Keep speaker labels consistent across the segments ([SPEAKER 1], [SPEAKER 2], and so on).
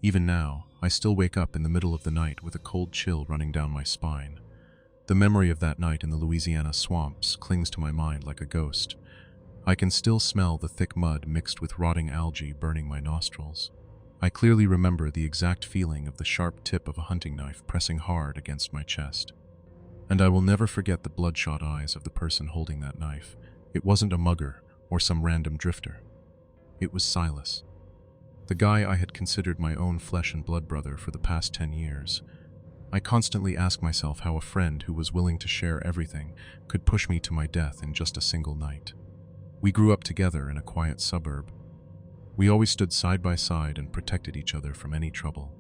[SPEAKER 1] Even now, I still wake up in the middle of the night with a cold chill running down my spine. The memory of that night in the Louisiana swamps clings to my mind like a ghost. I can still smell the thick mud mixed with rotting algae burning my nostrils. I clearly remember the exact feeling of the sharp tip of a hunting knife pressing hard against my chest. And I will never forget the bloodshot eyes of the person holding that knife. It wasn't a mugger or some random drifter. It was Silas. The guy I had considered my own flesh and blood brother for the past 10 years. I constantly asked myself how a friend who was willing to share everything could push me to my death in just a single night. We grew up together in a quiet suburb. We always stood side by side and protected each other from any trouble.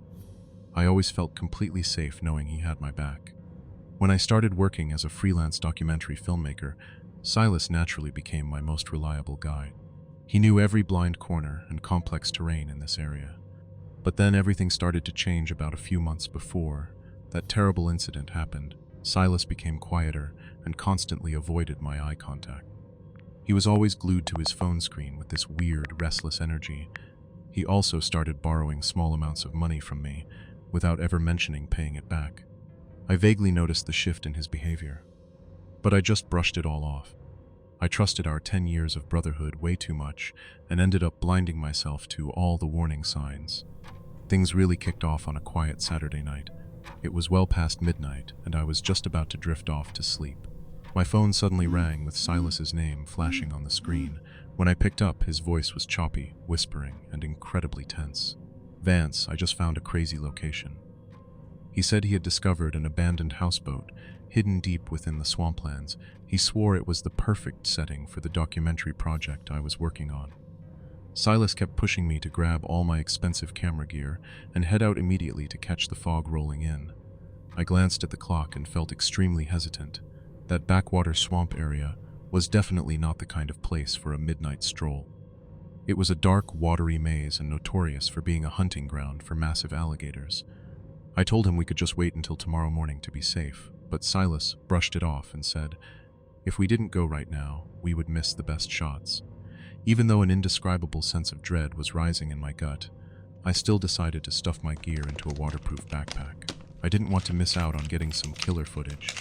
[SPEAKER 1] I always felt completely safe knowing he had my back. When I started working as a freelance documentary filmmaker, Silas naturally became my most reliable guide. He knew every blind corner and complex terrain in this area. But then everything started to change about a few months before that terrible incident happened. Silas became quieter and constantly avoided my eye contact. He was always glued to his phone screen with this weird, restless energy. He also started borrowing small amounts of money from me without ever mentioning paying it back. I vaguely noticed the shift in his behavior, but I just brushed it all off. I trusted our 10 years of brotherhood way too much and ended up blinding myself to all the warning signs. Things really kicked off on a quiet Saturday night. It was well past midnight, and I was just about to drift off to sleep. My phone suddenly rang with Silas's name flashing on the screen. When I picked up, his voice was choppy, whispering, and incredibly tense. "Vance, I just found a crazy location." He said he had discovered an abandoned houseboat, hidden deep within the swamplands. He swore it was the perfect setting for the documentary project I was working on. Silas kept pushing me to grab all my expensive camera gear and head out immediately to catch the fog rolling in. I glanced at the clock and felt extremely hesitant. That backwater swamp area was definitely not the kind of place for a midnight stroll. It was a dark, watery maze and notorious for being a hunting ground for massive alligators. I told him we could just wait until tomorrow morning to be safe, but Silas brushed it off and said, if we didn't go right now, we would miss the best shots. Even though an indescribable sense of dread was rising in my gut, I still decided to stuff my gear into a waterproof backpack. I didn't want to miss out on getting some killer footage.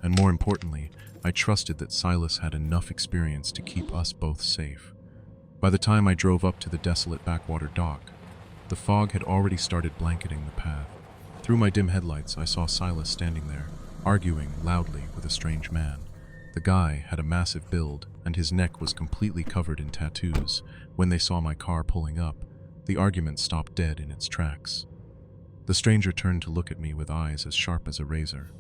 [SPEAKER 1] And more importantly, I trusted that Silas had enough experience to keep us both safe. By the time I drove up to the desolate backwater dock, the fog had already started blanketing the path. Through my dim headlights, I saw Silas standing there, arguing loudly with a strange man. The guy had a massive build, and his neck was completely covered in tattoos. When they saw my car pulling up, the argument stopped dead in its tracks. The stranger turned to look at me with eyes as sharp as a razor.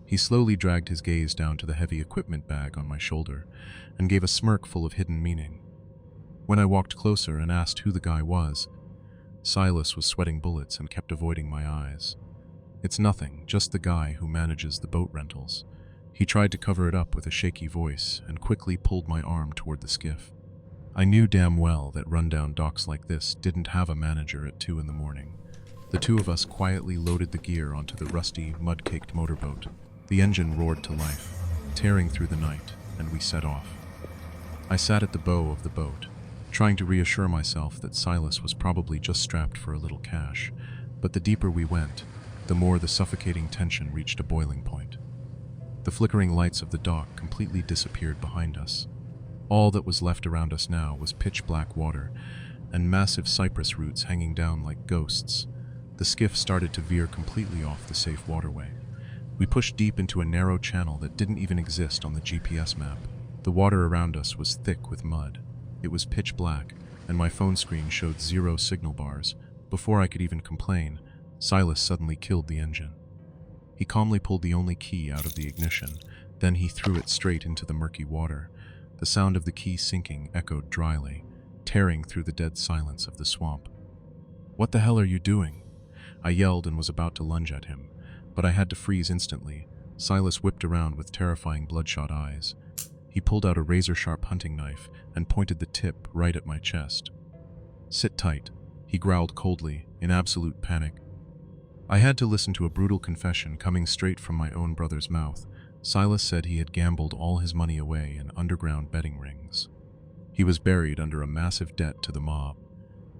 [SPEAKER 1] He slowly dragged his gaze down to the heavy equipment bag on my shoulder and gave a smirk full of hidden meaning. When I walked closer and asked who the guy was, Silas was sweating bullets and kept avoiding my eyes. "It's nothing, just the guy who manages the boat rentals." He tried to cover it up with a shaky voice and quickly pulled my arm toward the skiff. I knew damn well that rundown docks like this didn't have a manager at 2 in the morning. The two of us quietly loaded the gear onto the rusty, mud-caked motorboat. The engine roared to life, tearing through the night, and we set off. I sat at the bow of the boat, trying to reassure myself that Silas was probably just strapped for a little cash, but the deeper we went, the more the suffocating tension reached a boiling point. The flickering lights of the dock completely disappeared behind us. All that was left around us now was pitch-black water and massive cypress roots hanging down like ghosts. The skiff started to veer completely off the safe waterway. We pushed deep into a narrow channel that didn't even exist on the GPS map. The water around us was thick with mud. It was pitch black, and my phone screen showed 0 signal bars. Before I could even complain, Silas suddenly killed the engine. He calmly pulled the only key out of the ignition, then he threw it straight into the murky water. The sound of the key sinking echoed dryly, tearing through the dead silence of the swamp. "What the hell are you doing?" I yelled and was about to lunge at him, but I had to freeze instantly. Silas whipped around with terrifying bloodshot eyes. He pulled out a razor-sharp hunting knife and pointed the tip right at my chest. "Sit tight," he growled coldly, in absolute panic. I had to listen to a brutal confession coming straight from my own brother's mouth. Silas said he had gambled all his money away in underground betting rings. He was buried under a massive debt to the mob.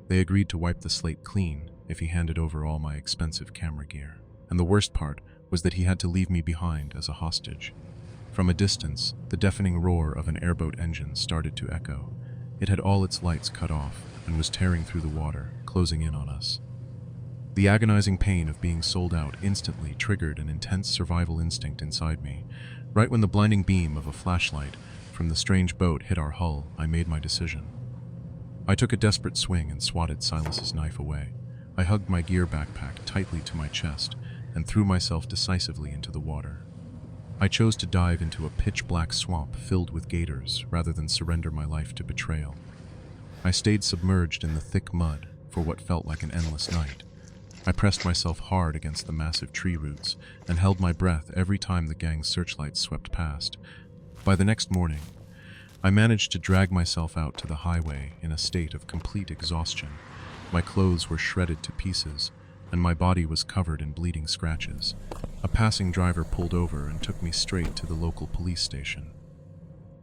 [SPEAKER 1] They agreed to wipe the slate clean, if he handed over all my expensive camera gear. And the worst part was that he had to leave me behind as a hostage. From a distance, the deafening roar of an airboat engine started to echo. It had all its lights cut off and was tearing through the water, closing in on us. The agonizing pain of being sold out instantly triggered an intense survival instinct inside me. Right when the blinding beam of a flashlight from the strange boat hit our hull, I made my decision. I took a desperate swing and swatted Silas's knife away. I hugged my gear backpack tightly to my chest and threw myself decisively into the water. I chose to dive into a pitch-black swamp filled with gators rather than surrender my life to betrayal. I stayed submerged in the thick mud for what felt like an endless night. I pressed myself hard against the massive tree roots and held my breath every time the gang's searchlights swept past. By the next morning, I managed to drag myself out to the highway in a state of complete exhaustion. My clothes were shredded to pieces, and my body was covered in bleeding scratches. A passing driver pulled over and took me straight to the local police station.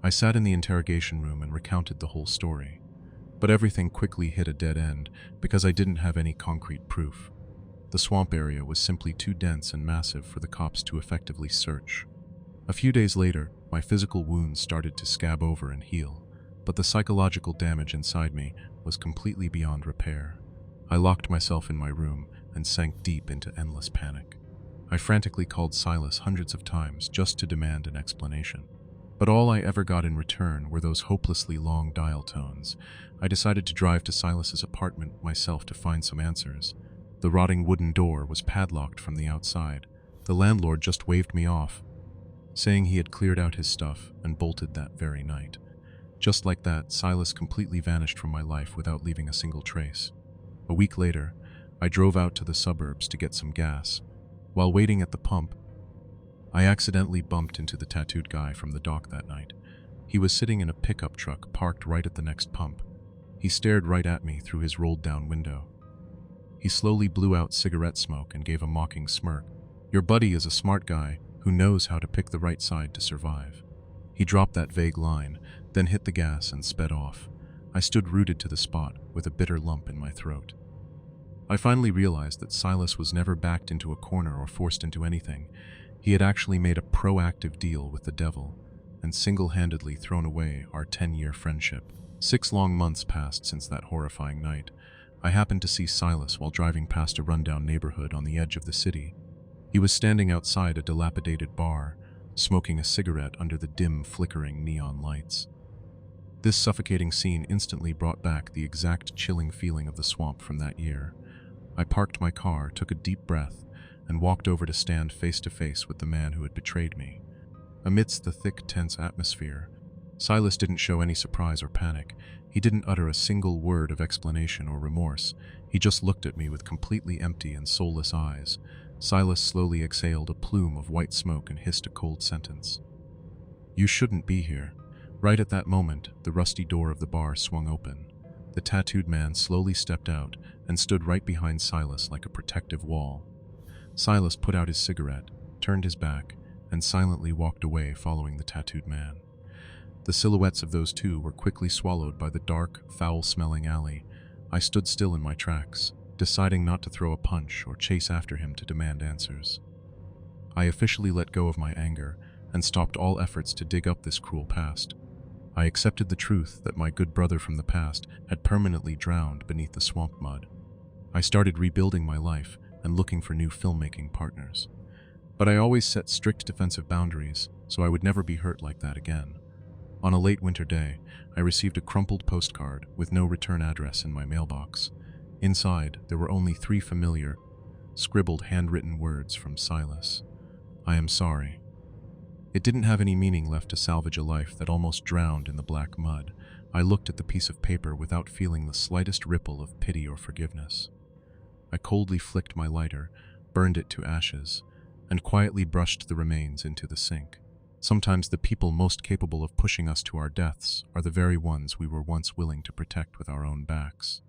[SPEAKER 1] I sat in the interrogation room and recounted the whole story, but everything quickly hit a dead end because I didn't have any concrete proof. The swamp area was simply too dense and massive for the cops to effectively search. A few days later, my physical wounds started to scab over and heal, but the psychological damage inside me was completely beyond repair. I locked myself in my room and sank deep into endless panic. I frantically called Silas hundreds of times just to demand an explanation. But all I ever got in return were those hopelessly long dial tones. I decided to drive to Silas's apartment myself to find some answers. The rotting wooden door was padlocked from the outside. The landlord just waved me off, saying he had cleared out his stuff and bolted that very night. Just like that, Silas completely vanished from my life without leaving a single trace. A week later, I drove out to the suburbs to get some gas. While waiting at the pump, I accidentally bumped into the tattooed guy from the dock that night. He was sitting in a pickup truck parked right at the next pump. He stared right at me through his rolled-down window. He slowly blew out cigarette smoke and gave a mocking smirk. "Your buddy is a smart guy who knows how to pick the right side to survive." He dropped that vague line, then hit the gas and sped off. I stood rooted to the spot with a bitter lump in my throat. I finally realized that Silas was never backed into a corner or forced into anything. He had actually made a proactive deal with the devil and single-handedly thrown away our 10-year friendship. 6 long months passed since that horrifying night. I happened to see Silas while driving past a rundown neighborhood on the edge of the city. He was standing outside a dilapidated bar, smoking a cigarette under the dim, flickering neon lights. This suffocating scene instantly brought back the exact chilling feeling of the swamp from that year. I parked my car, took a deep breath, and walked over to stand face to face with the man who had betrayed me. Amidst the thick, tense atmosphere, Silas didn't show any surprise or panic. He didn't utter a single word of explanation or remorse. He just looked at me with completely empty and soulless eyes. Silas slowly exhaled a plume of white smoke and hissed a cold sentence. "You shouldn't be here." Right at that moment, the rusty door of the bar swung open. The tattooed man slowly stepped out and stood right behind Silas like a protective wall. Silas put out his cigarette, turned his back, and silently walked away following the tattooed man. The silhouettes of those two were quickly swallowed by the dark, foul-smelling alley. I stood still in my tracks, deciding not to throw a punch or chase after him to demand answers. I officially let go of my anger and stopped all efforts to dig up this cruel past. I accepted the truth that my good brother from the past had permanently drowned beneath the swamp mud. I started rebuilding my life and looking for new filmmaking partners. But I always set strict defensive boundaries so I would never be hurt like that again. On a late winter day, I received a crumpled postcard with no return address in my mailbox. Inside, there were only 3 familiar, scribbled handwritten words from Silas. "I am sorry." It didn't have any meaning left to salvage a life that almost drowned in the black mud. I looked at the piece of paper without feeling the slightest ripple of pity or forgiveness. I coldly flicked my lighter, burned it to ashes, and quietly brushed the remains into the sink. Sometimes the people most capable of pushing us to our deaths are the very ones we were once willing to protect with our own backs.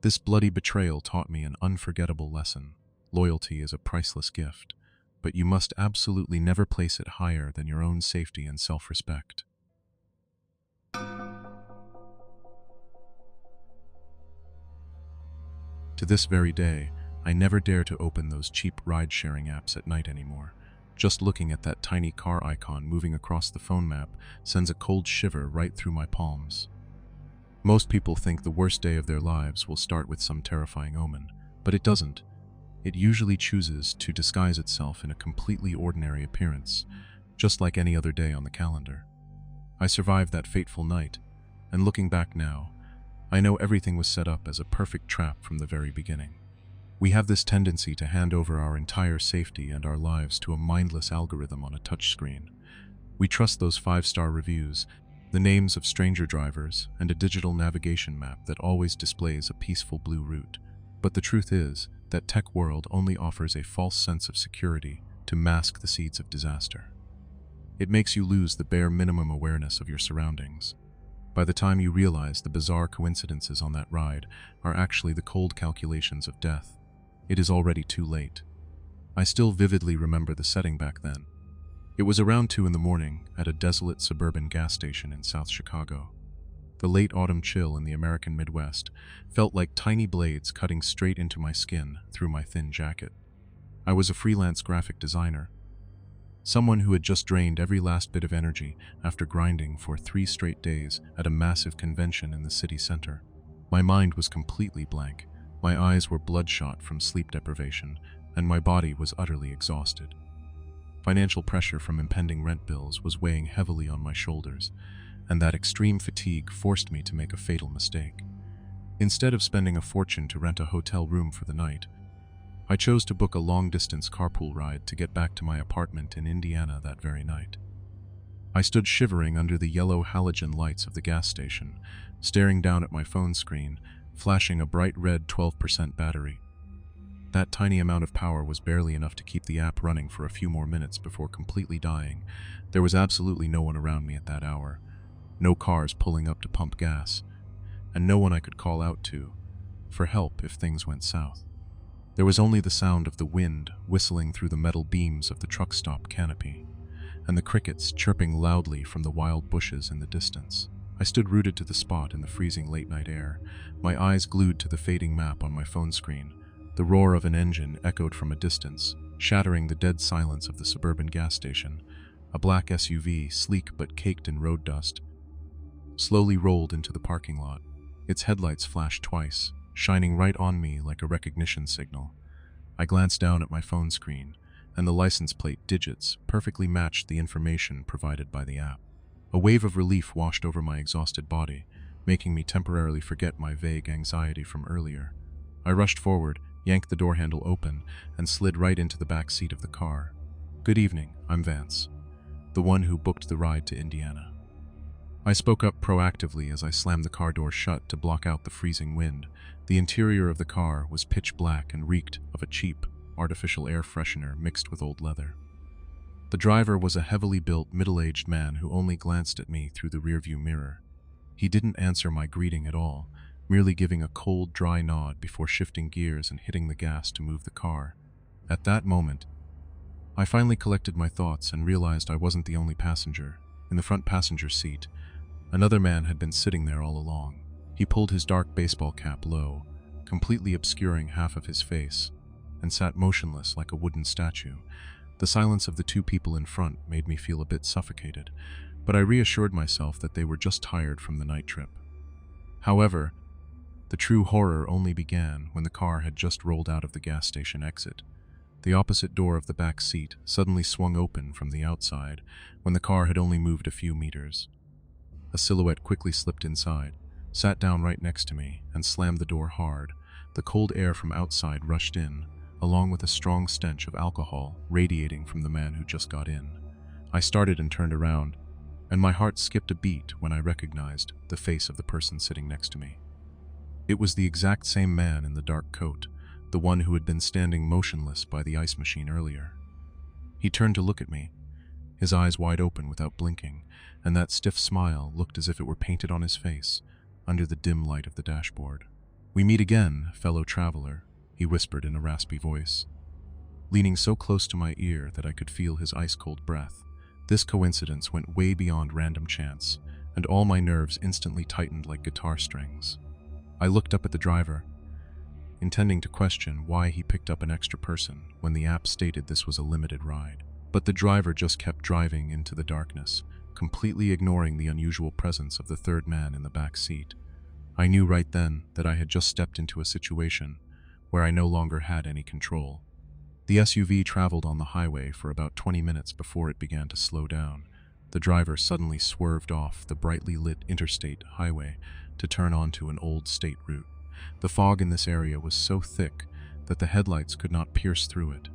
[SPEAKER 1] This bloody betrayal taught me an unforgettable lesson. Loyalty is a priceless gift, but you must absolutely never place it higher than your own safety and self-respect. To this very day, I never dare to open those cheap ride-sharing apps at night anymore. Just looking at that tiny car icon moving across the phone map sends a cold shiver right through my palms. Most people think the worst day of their lives will start with some terrifying omen, but it doesn't. It usually chooses to disguise itself in a completely ordinary appearance, just like any other day on the calendar. I survived that fateful night, and looking back now, I know everything was set up as a perfect trap from the very beginning. We have this tendency to hand over our entire safety and our lives to a mindless algorithm on a touchscreen. We trust those 5-star reviews, the names of stranger drivers, and a digital navigation map that always displays a peaceful blue route. But the truth is that tech world only offers a false sense of security to mask the seeds of disaster. It makes you lose the bare minimum awareness of your surroundings. By the time you realize the bizarre coincidences on that ride are actually the cold calculations of death, it is already too late. I still vividly remember the setting back then. It was around 2 in the morning at a desolate suburban gas station in South Chicago. The late autumn chill in the American Midwest felt like tiny blades cutting straight into my skin through my thin jacket. I was a freelance graphic designer, someone who had just drained every last bit of energy after grinding for 3 straight days at a massive convention in the city center. My mind was completely blank. My eyes were bloodshot from sleep deprivation, and my body was utterly exhausted. Financial pressure from impending rent bills was weighing heavily on my shoulders, and that extreme fatigue forced me to make a fatal mistake. Instead of spending a fortune to rent a hotel room for the night, I chose to book a long-distance carpool ride to get back to my apartment in Indiana that very night. I stood shivering under the yellow halogen lights of the gas station, staring down at my phone screen, flashing a bright red 12% battery. That tiny amount of power was barely enough to keep the app running for a few more minutes before completely dying. There was absolutely no one around me at that hour, no cars pulling up to pump gas, and no one I could call out to for help if things went south. There was only the sound of the wind whistling through the metal beams of the truck stop canopy, and the crickets chirping loudly from the wild bushes in the distance. I stood rooted to the spot in the freezing late-night air, my eyes glued to the fading map on my phone screen. The roar of an engine echoed from a distance, shattering the dead silence of the suburban gas station. A black SUV, sleek but caked in road dust, slowly rolled into the parking lot. Its headlights flashed twice, shining right on me like a recognition signal. I glanced down at my phone screen, and the license plate digits perfectly matched the information provided by the app. A wave of relief washed over my exhausted body, making me temporarily forget my vague anxiety from earlier. I rushed forward, yanked the door handle open, and slid right into the back seat of the car. "Good evening, I'm Vance, the one who booked the ride to Indiana." I spoke up proactively as I slammed the car door shut to block out the freezing wind. The interior of the car was pitch black and reeked of a cheap, artificial air freshener mixed with old leather. The driver was a heavily built, middle-aged man who only glanced at me through the rearview mirror. He didn't answer my greeting at all, merely giving a cold, dry nod before shifting gears and hitting the gas to move the car. At that moment, I finally collected my thoughts and realized I wasn't the only passenger. In the front passenger seat, another man had been sitting there all along. He pulled his dark baseball cap low, completely obscuring half of his face, and sat motionless like a wooden statue. The silence of the 2 people in front made me feel a bit suffocated, but I reassured myself that they were just tired from the night trip. However, the true horror only began when the car had just rolled out of the gas station exit. The opposite door of the back seat suddenly swung open from the outside when the car had only moved a few meters. A silhouette quickly slipped inside, sat down right next to me, and slammed the door hard. The cold air from outside rushed in, along with a strong stench of alcohol radiating from the man who just got in. I started and turned around, and my heart skipped a beat when I recognized the face of the person sitting next to me. It was the exact same man in the dark coat, the one who had been standing motionless by the ice machine earlier. He turned to look at me, his eyes wide open without blinking, and that stiff smile looked as if it were painted on his face under the dim light of the dashboard. "We meet again, fellow traveler," he whispered in a raspy voice, leaning so close to my ear that I could feel his ice-cold breath. This coincidence went way beyond random chance, and all my nerves instantly tightened like guitar strings. I looked up at the driver, intending to question why he picked up an extra person when the app stated this was a limited ride. But the driver just kept driving into the darkness, completely ignoring the unusual presence of the third man in the back seat. I knew right then that I had just stepped into a situation where I no longer had any control. The SUV traveled on the highway for about 20 minutes before it began to slow down. The driver suddenly swerved off the brightly lit interstate highway to turn onto an old state route. The fog in this area was so thick that the headlights could not pierce through it.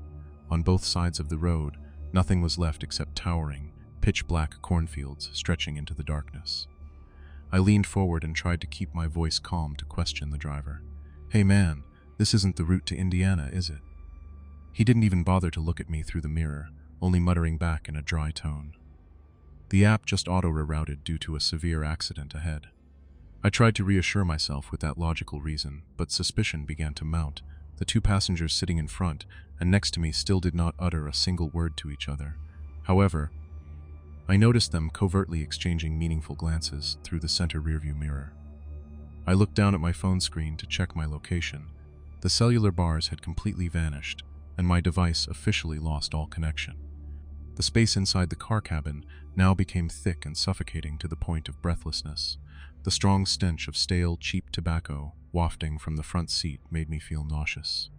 [SPEAKER 1] On both sides of the road, nothing was left except towering, pitch-black cornfields stretching into the darkness. I leaned forward and tried to keep my voice calm to question the driver. "Hey man, this isn't the route to Indiana, is it?" He didn't even bother to look at me through the mirror, only muttering back in a dry tone. The app just auto-rerouted due to a severe accident ahead. I tried to reassure myself with that logical reason, but suspicion began to mount. The two passengers sitting in front and next to me still did not utter a single word to each other. However, I noticed them covertly exchanging meaningful glances through the center rearview mirror. I looked down at my phone screen to check my location. The cellular bars had completely vanished, and my device officially lost all connection. The space inside the car cabin now became thick and suffocating to the point of breathlessness. The strong stench of stale, cheap tobacco wafting from the front seat made me feel nauseous.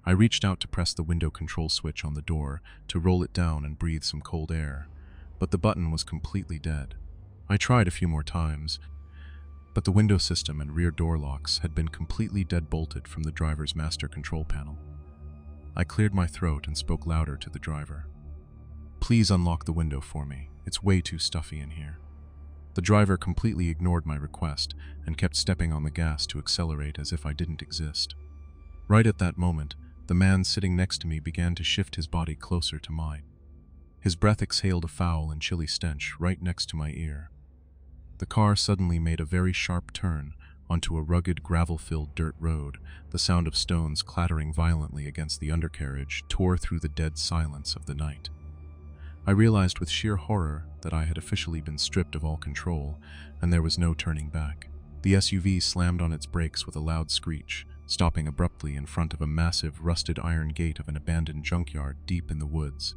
[SPEAKER 1] I reached out to press the window control switch on the door to roll it down and breathe some cold air, but the button was completely dead. I tried a few more times, but the window system and rear door locks had been completely dead-bolted from the driver's master control panel. I cleared my throat and spoke louder to the driver. "Please unlock the window for me. It's way too stuffy in here." The driver completely ignored my request and kept stepping on the gas to accelerate as if I didn't exist. Right at that moment, the man sitting next to me began to shift his body closer to mine. His breath exhaled a foul and chilly stench right next to my ear. The car suddenly made a very sharp turn onto a rugged, gravel-filled dirt road. The sound of stones clattering violently against the undercarriage tore through the dead silence of the night. I realized with sheer horror that I had officially been stripped of all control, and there was no turning back. The SUV slammed on its brakes with a loud screech, stopping abruptly in front of a massive, rusted iron gate of an abandoned junkyard deep in the woods.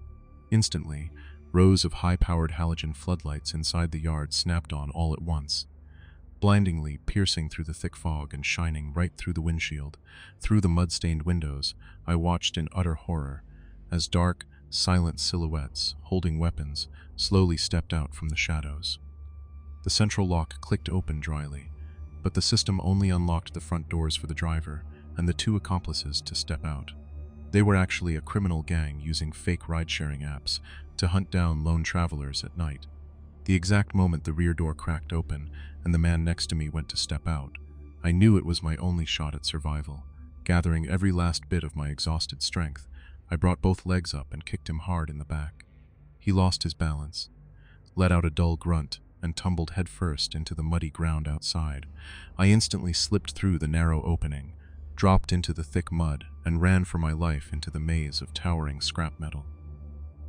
[SPEAKER 1] Instantly, rows of high-powered halogen floodlights inside the yard snapped on all at once, blindingly piercing through the thick fog and shining right through the windshield. Through the mud-stained windows, I watched in utter horror as dark, silent silhouettes, holding weapons, slowly stepped out from the shadows. The central lock clicked open dryly, but the system only unlocked the front doors for the driver and the two accomplices to step out. They were actually a criminal gang using fake ride-sharing apps to hunt down lone travelers at night. The exact moment the rear door cracked open and the man next to me went to step out, I knew it was my only shot at survival. Gathering every last bit of my exhausted strength, I brought both legs up and kicked him hard in the back. He lost his balance, let out a dull grunt, and tumbled headfirst into the muddy ground outside. I instantly slipped through the narrow opening, dropped into the thick mud, and ran for my life into the maze of towering scrap metal.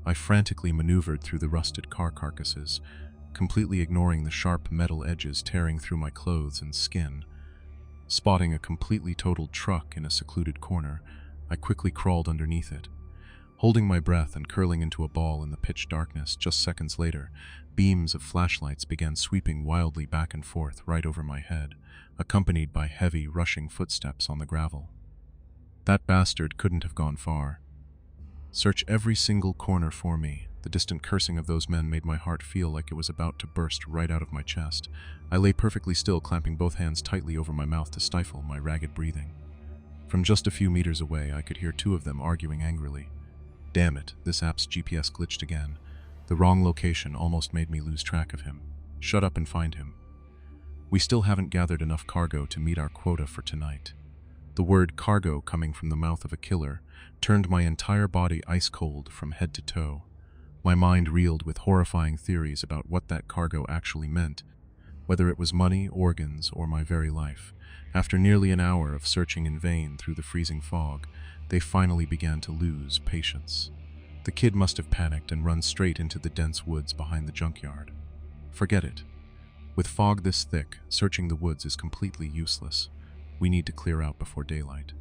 [SPEAKER 1] I frantically maneuvered through the rusted car carcasses, completely ignoring the sharp metal edges tearing through my clothes and skin. Spotting a completely totaled truck in a secluded corner, I quickly crawled underneath it. Holding my breath and curling into a ball in the pitch darkness, just seconds later, beams of flashlights began sweeping wildly back and forth right over my head, accompanied by heavy, rushing footsteps on the gravel. That bastard couldn't have gone far. Search every single corner for me. The distant cursing of those men made my heart feel like it was about to burst right out of my chest. I lay perfectly still, clamping both hands tightly over my mouth to stifle my ragged breathing. From just a few meters away, I could hear two of them arguing angrily. Damn it, this app's GPS glitched again. The wrong location almost made me lose track of him. Shut up and find him. We still haven't gathered enough cargo to meet our quota for tonight. The word cargo coming from the mouth of a killer turned my entire body ice cold from head to toe. My mind reeled with horrifying theories about what that cargo actually meant, whether it was money, organs, or my very life. After nearly an hour of searching in vain through the freezing fog, they finally began to lose patience. The kid must have panicked and run straight into the dense woods behind the junkyard. Forget it. With fog this thick, searching the woods is completely useless. We need to clear out before daylight."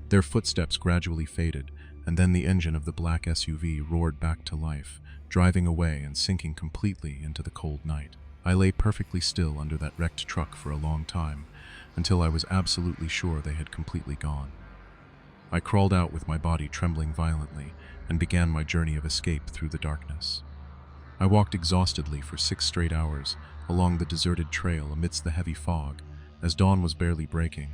[SPEAKER 1] Their footsteps gradually faded, and then the engine of the black SUV roared back to life, driving away and sinking completely into the cold night. I lay perfectly still under that wrecked truck for a long time, until I was absolutely sure they had completely gone. I crawled out with my body trembling violently and began my journey of escape through the darkness. I walked exhaustedly for 6 straight hours along the deserted trail amidst the heavy fog. As dawn was barely breaking,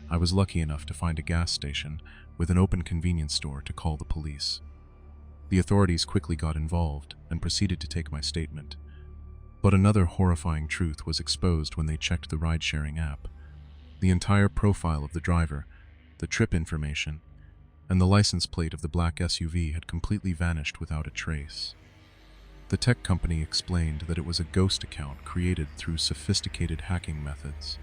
[SPEAKER 1] I was lucky enough to find a gas station with an open convenience store to call the police. The authorities quickly got involved and proceeded to take my statement. But another horrifying truth was exposed when they checked the ride-sharing app. The entire profile of the driver, the trip information, and the license plate of the black SUV had completely vanished without a trace. The tech company explained that it was a ghost account created through sophisticated hacking methods.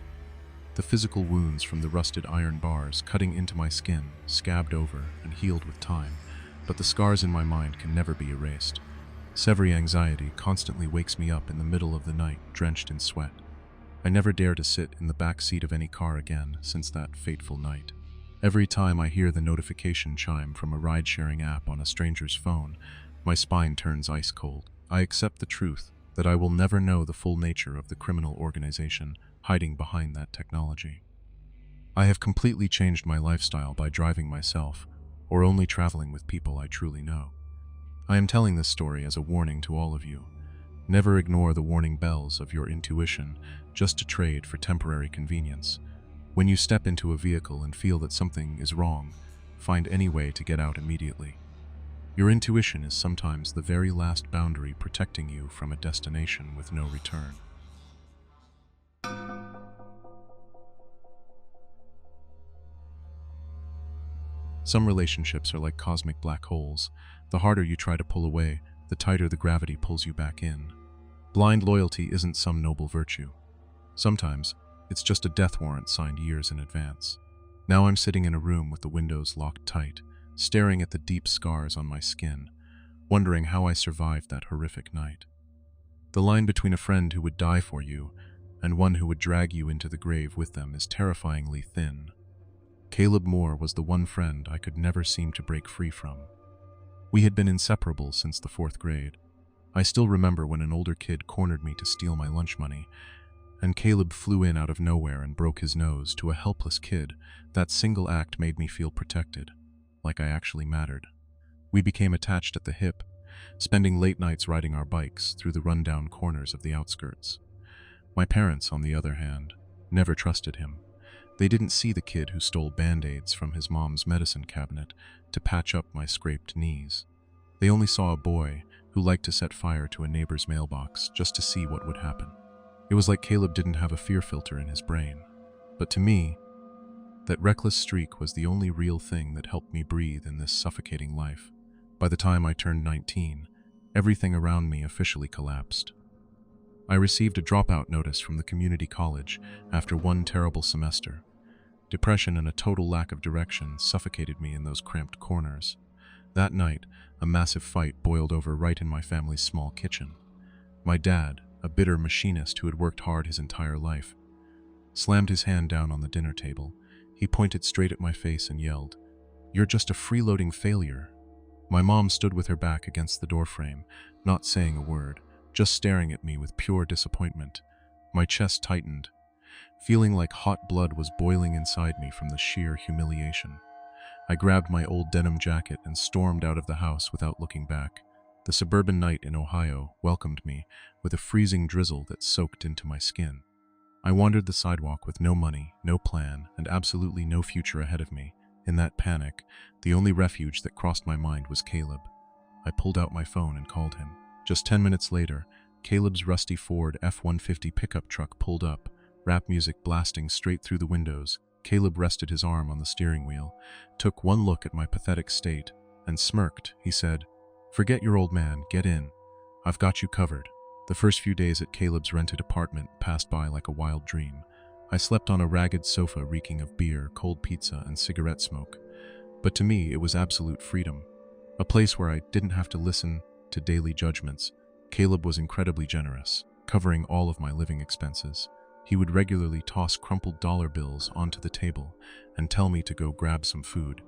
[SPEAKER 1] The physical wounds from the rusted iron bars cutting into my skin scabbed over and healed with time, but the scars in my mind can never be erased. Severe anxiety constantly wakes me up in the middle of the night, drenched in sweat. I never dare to sit in the back seat of any car again since that fateful night. Every time I hear the notification chime from a ride-sharing app on a stranger's phone, my spine turns ice cold. I accept the truth that I will never know the full nature of the criminal organization hiding behind that technology. I have completely changed my lifestyle by driving myself, or only traveling with people I truly know. I am telling this story as a warning to all of you. Never ignore the warning bells of your intuition just to trade for temporary convenience. When you step into a vehicle and feel that something is wrong, find any way to get out immediately. Your intuition is sometimes the very last boundary protecting you from a destination with no return. Some relationships are like cosmic black holes. The harder you try to pull away, the tighter the gravity pulls you back in. Blind loyalty isn't some noble virtue. Sometimes, it's just a death warrant signed years in advance. Now I'm sitting in a room with the windows locked tight, staring at the deep scars on my skin, wondering how I survived that horrific night. The line between a friend who would die for you and one who would drag you into the grave with them is terrifyingly thin. Caleb Moore was the one friend I could never seem to break free from. We had been inseparable since the 4th grade. I still remember when an older kid cornered me to steal my lunch money, and Caleb flew in out of nowhere and broke his nose to a helpless kid. That single act made me feel protected, like I actually mattered. We became attached at the hip, spending late nights riding our bikes through the rundown corners of the outskirts. My parents, on the other hand, never trusted him. They didn't see the kid who stole Band-Aids from his mom's medicine cabinet to patch up my scraped knees. They only saw a boy who liked to set fire to a neighbor's mailbox just to see what would happen. It was like Caleb didn't have a fear filter in his brain. But to me, that reckless streak was the only real thing that helped me breathe in this suffocating life. By the time I turned 19, everything around me officially collapsed. I received a dropout notice from the community college after one terrible semester. Depression and a total lack of direction suffocated me in those cramped corners. That night, a massive fight boiled over right in my family's small kitchen. My dad, a bitter machinist who had worked hard his entire life, slammed his hand down on the dinner table. He pointed straight at my face and yelled, "You're just a freeloading failure." My mom stood with her back against the doorframe, not saying a word, just staring at me with pure disappointment. My chest tightened, feeling like hot blood was boiling inside me from the sheer humiliation. I grabbed my old denim jacket and stormed out of the house without looking back. The suburban night in Ohio welcomed me with a freezing drizzle that soaked into my skin. I wandered the sidewalk with no money, no plan, and absolutely no future ahead of me. In that panic, the only refuge that crossed my mind was Caleb. I pulled out my phone and called him. Just 10 minutes later, Caleb's rusty Ford F-150 pickup truck pulled up, rap music blasting straight through the windows. Caleb rested his arm on the steering wheel, took one look at my pathetic state, and smirked. He said, "Forget your old man, get in. I've got you covered." The first few days at Caleb's rented apartment passed by like a wild dream. I slept on a ragged sofa reeking of beer, cold pizza, and cigarette smoke. But to me, it was absolute freedom. A place where I didn't have to listen to daily judgments. Caleb was incredibly generous, covering all of my living expenses. He would regularly toss crumpled dollar bills onto the table and tell me to go grab some food.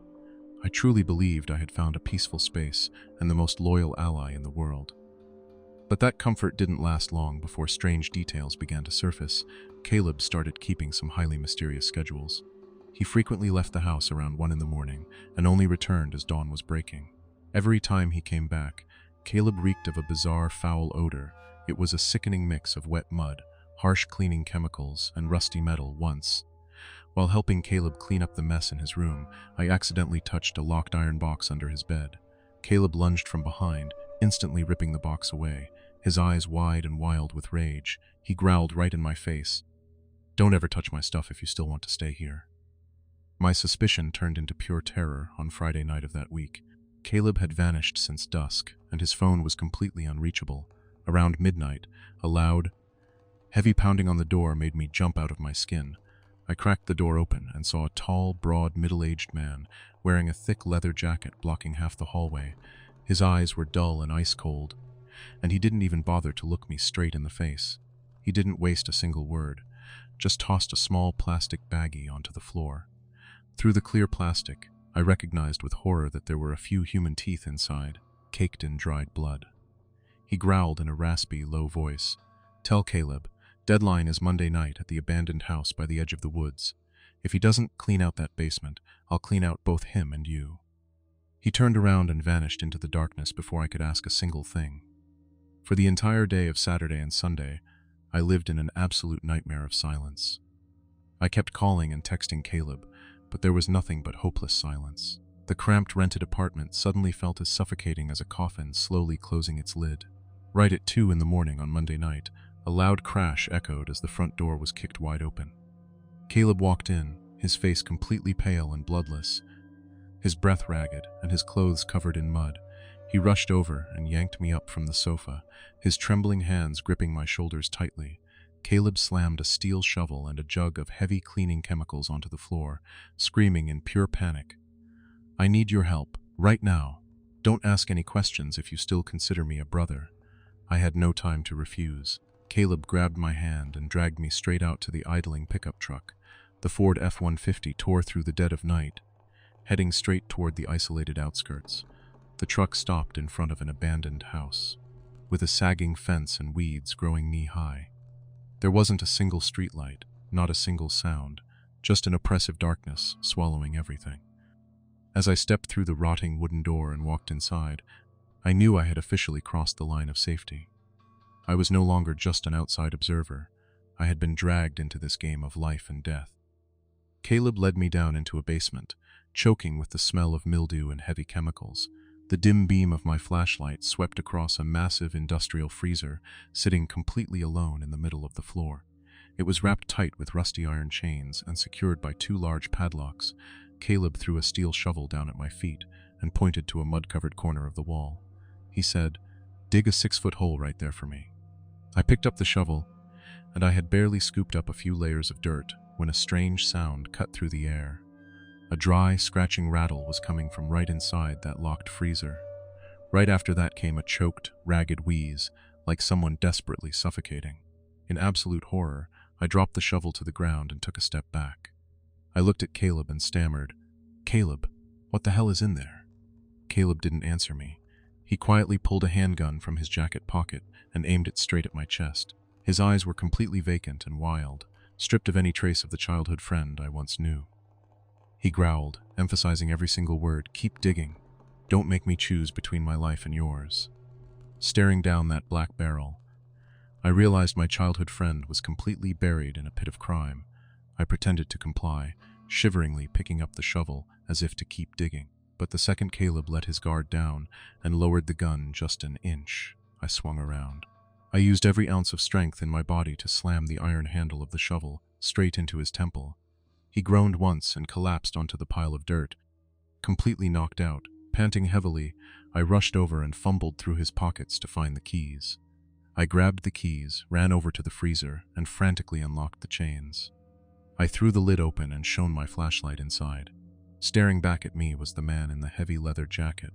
[SPEAKER 1] I truly believed I had found a peaceful space and the most loyal ally in the world. But that comfort didn't last long before strange details began to surface. Caleb started keeping some highly mysterious schedules. He frequently left the house around 1 in the morning and only returned as dawn was breaking. Every time he came back, Caleb reeked of a bizarre, foul odor. It was a sickening mix of wet mud, harsh cleaning chemicals, and rusty metal. Once, while helping Caleb clean up the mess in his room, I accidentally touched a locked iron box under his bed. Caleb lunged from behind, instantly ripping the box away, his eyes wide and wild with rage. He growled right in my face, "Don't ever touch my stuff if you still want to stay here." My suspicion turned into pure terror on Friday night of that week. Caleb had vanished since dusk, and his phone was completely unreachable. Around midnight, a loud, heavy pounding on the door made me jump out of my skin. I cracked the door open and saw a tall, broad, middle-aged man wearing a thick leather jacket blocking half the hallway. His eyes were dull and ice-cold, and he didn't even bother to look me straight in the face. He didn't waste a single word, just tossed a small plastic baggie onto the floor. Through the clear plastic, I recognized with horror that there were a few human teeth inside, caked in dried blood. He growled in a raspy, low voice, "Tell Caleb, deadline is Monday night at the abandoned house by the edge of the woods. If he doesn't clean out that basement, I'll clean out both him and you." He turned around and vanished into the darkness before I could ask a single thing. For the entire day of Saturday and Sunday, I lived in an absolute nightmare of silence. I kept calling and texting Caleb, but there was nothing but hopeless silence. The cramped rented apartment suddenly felt as suffocating as a coffin slowly closing its lid. Right at 2 in the morning on Monday night, a loud crash echoed as the front door was kicked wide open. Caleb walked in, his face completely pale and bloodless, his breath ragged and his clothes covered in mud. He rushed over and yanked me up from the sofa, his trembling hands gripping my shoulders tightly. Caleb slammed a steel shovel and a jug of heavy cleaning chemicals onto the floor, screaming in pure panic, "I need your help, right now. Don't ask any questions if you still consider me a brother." I had no time to refuse. Caleb grabbed my hand and dragged me straight out to the idling pickup truck. The Ford F-150 tore through the dead of night, heading straight toward the isolated outskirts. The truck stopped in front of an abandoned house, with a sagging fence and weeds growing knee-high. There wasn't a single streetlight, not a single sound, just an oppressive darkness swallowing everything. As I stepped through the rotting wooden door and walked inside, I knew I had officially crossed the line of safety. I was no longer just an outside observer. I had been dragged into this game of life and death. Caleb led me down into a basement, choking with the smell of mildew and heavy chemicals. The dim beam of my flashlight swept across a massive industrial freezer, sitting completely alone in the middle of the floor. It was wrapped tight with rusty iron chains and secured by 2 large padlocks. Caleb threw a steel shovel down at my feet and pointed to a mud-covered corner of the wall. He said, "Dig a 6-foot hole right there for me." I picked up the shovel, and I had barely scooped up a few layers of dirt when a strange sound cut through the air. A dry, scratching rattle was coming from right inside that locked freezer. Right after that came a choked, ragged wheeze, like someone desperately suffocating. In absolute horror, I dropped the shovel to the ground and took a step back. I looked at Caleb and stammered, "Caleb, what the hell is in there?" Caleb didn't answer me. He quietly pulled a handgun from his jacket pocket and aimed it straight at my chest. His eyes were completely vacant and wild, stripped of any trace of the childhood friend I once knew. He growled, emphasizing every single word, "Keep digging. Don't make me choose between my life and yours." Staring down that black barrel, I realized my childhood friend was completely buried in a pit of crime. I pretended to comply, shiveringly picking up the shovel as if to keep digging. But the second Caleb let his guard down and lowered the gun just an inch, I swung around. I used every ounce of strength in my body to slam the iron handle of the shovel straight into his temple. He groaned once and collapsed onto the pile of dirt. Completely knocked out, panting heavily, I rushed over and fumbled through his pockets to find the keys. I grabbed the keys, ran over to the freezer, and frantically unlocked the chains. I threw the lid open and shone my flashlight inside. Staring back at me was the man in the heavy leather jacket.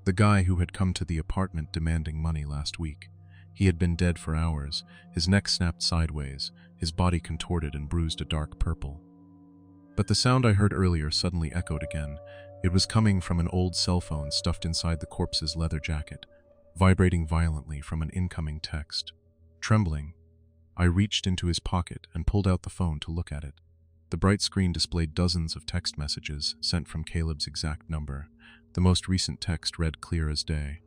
[SPEAKER 1] The guy who had come to the apartment demanding money last week. He had been dead for hours, his neck snapped sideways, his body contorted and bruised a dark purple. But the sound I heard earlier suddenly echoed again. It was coming from an old cell phone stuffed inside the corpse's leather jacket, vibrating violently from an incoming text. Trembling, I reached into his pocket and pulled out the phone to look at it. The bright screen displayed dozens of text messages sent from Caleb's exact number. The most recent text read clear as day.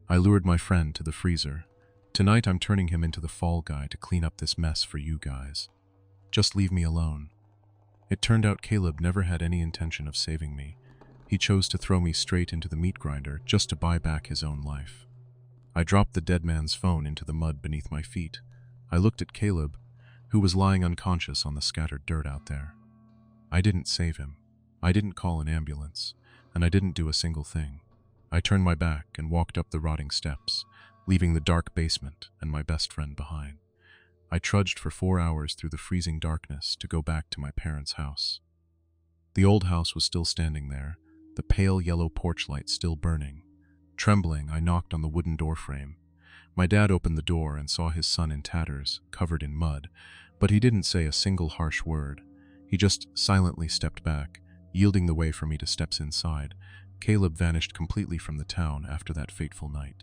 [SPEAKER 1] I lured my friend to the freezer. Tonight I'm turning him into the fall guy to clean up this mess for you guys. Just leave me alone. It turned out Caleb never had any intention of saving me. He chose to throw me straight into the meat grinder just to buy back his own life. I dropped the dead man's phone into the mud beneath my feet. I looked at Caleb, who was lying unconscious on the scattered dirt out there. I didn't save him. I didn't call an ambulance, and I didn't do a single thing. I turned my back and walked up the rotting steps, leaving the dark basement and my best friend behind. I trudged for 4 hours through the freezing darkness to go back to my parents' house. The old house was still standing there, the pale yellow porch light still burning. Trembling, I knocked on the wooden doorframe. My dad opened the door and saw his son in tatters, covered in mud, but he didn't say a single harsh word. He just silently stepped back, yielding the way for me to step inside. Caleb vanished completely from the town after that fateful night.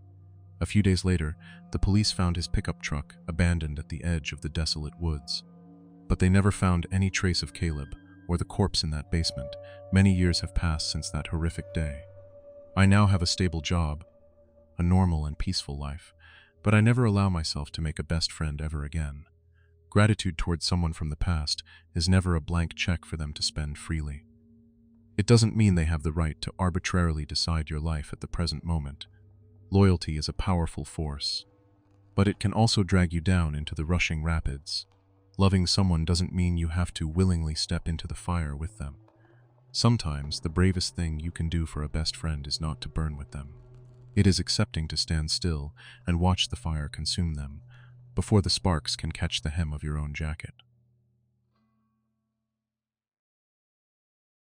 [SPEAKER 1] A few days later, the police found his pickup truck abandoned at the edge of the desolate woods. But they never found any trace of Caleb or the corpse in that basement. Many years have passed since that horrific day. I now have a stable job, a normal and peaceful life, but I never allow myself to make a best friend ever again. Gratitude towards someone from the past is never a blank check for them to spend freely. It doesn't mean they have the right to arbitrarily decide your life at the present moment. Loyalty is a powerful force, but it can also drag you down into the rushing rapids. Loving someone doesn't mean you have to willingly step into the fire with them. Sometimes the bravest thing you can do for a best friend is not to burn with them. It is accepting to stand still and watch the fire consume them before the sparks can catch the hem of your own jacket.